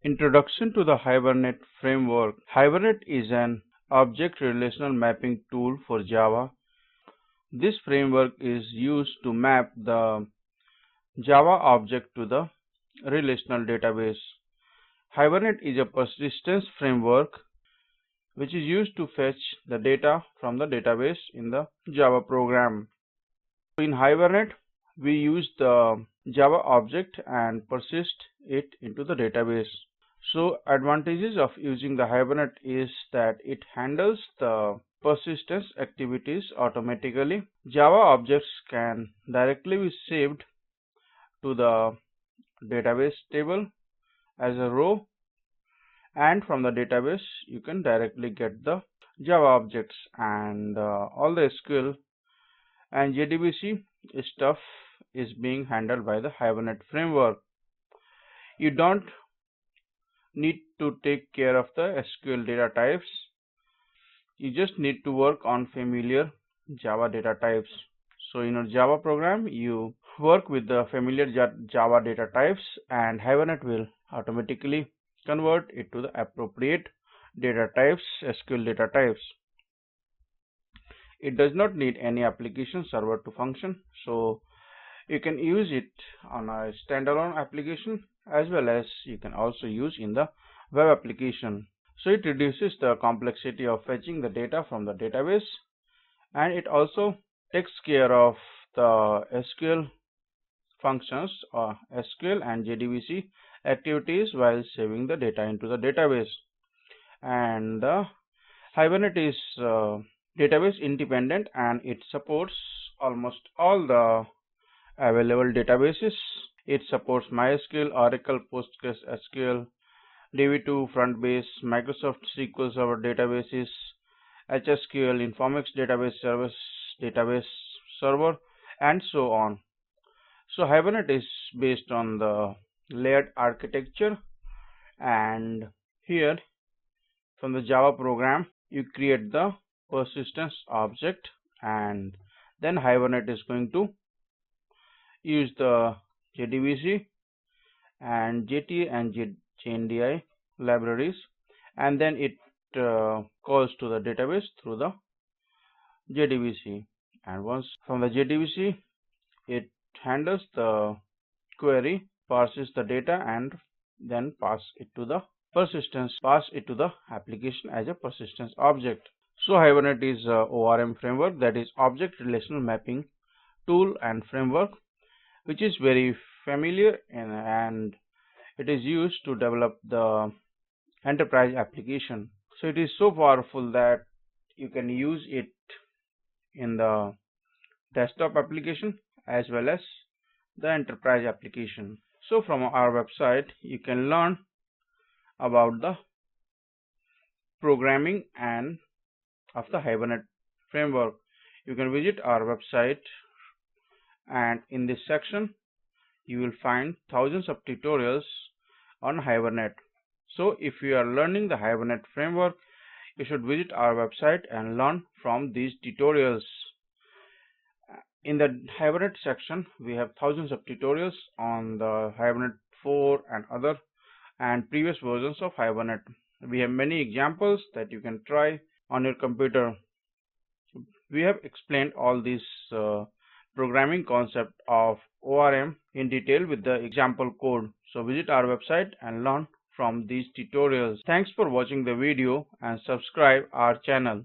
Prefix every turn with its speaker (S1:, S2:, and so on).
S1: Introduction to the Hibernate framework. Hibernate is an object relational mapping tool for Java. This framework is used to map the Java object to the relational database. Hibernate is a persistence framework which is used to fetch the data from the database in the Java program. In Hibernate, we use the Java object and persist it into the database. So advantages of using the Hibernate is that it handles the persistence activities automatically. Java objects can directly be saved to the database table as a row, and from the database you can directly get the Java objects, and all the SQL and JDBC stuff is being handled by the Hibernate framework. You don't need to take care of the SQL data types. You just need to work on familiar Java data types. So in a Java program, you work with the familiar Java data types, and Hibernate will automatically convert it to the appropriate data types, SQL data types. It does not need any application server to function, so you can use it on a standalone application as well as you can also use in the web application. So it reduces the complexity of fetching the data from the database, and it also takes care of the SQL functions or SQL and JDBC activities while saving the data into the database. And the Hibernate is database independent, and it supports almost all the available databases. It supports MySQL, Oracle, PostgreSQL, DB2, Frontbase, Microsoft SQL Server databases, HSQL, Informix database service, database server, and so on. So Hibernate is based on the layered architecture, and here from the Java program you create the persistence object, and then Hibernate is going to use the JDBC and JTA and JNDI libraries, and then it calls to the database through the JDBC, and once from the JDBC it handles the query, parses the data, and then pass it to the application as a persistence object. So Hibernate is a ORM framework, that is object relational mapping tool and framework, which is very familiar and it is used to develop the enterprise application. So it is so powerful that you can use it in the desktop application as well as the enterprise application. So from our website you can learn about the programming and of the Hibernate framework. You can visit our website, and in this section you will find thousands of tutorials on Hibernate. So if you are learning the Hibernate framework, you should visit our website and learn from these tutorials. In the Hibernate section we have thousands of tutorials on the Hibernate 4 and other and previous versions of Hibernate. We have many examples that you can try on your computer. We have explained all these programming concept of ORM in detail with the example code. So visit our website and learn from these tutorials. Thanks for watching the video and subscribe our channel.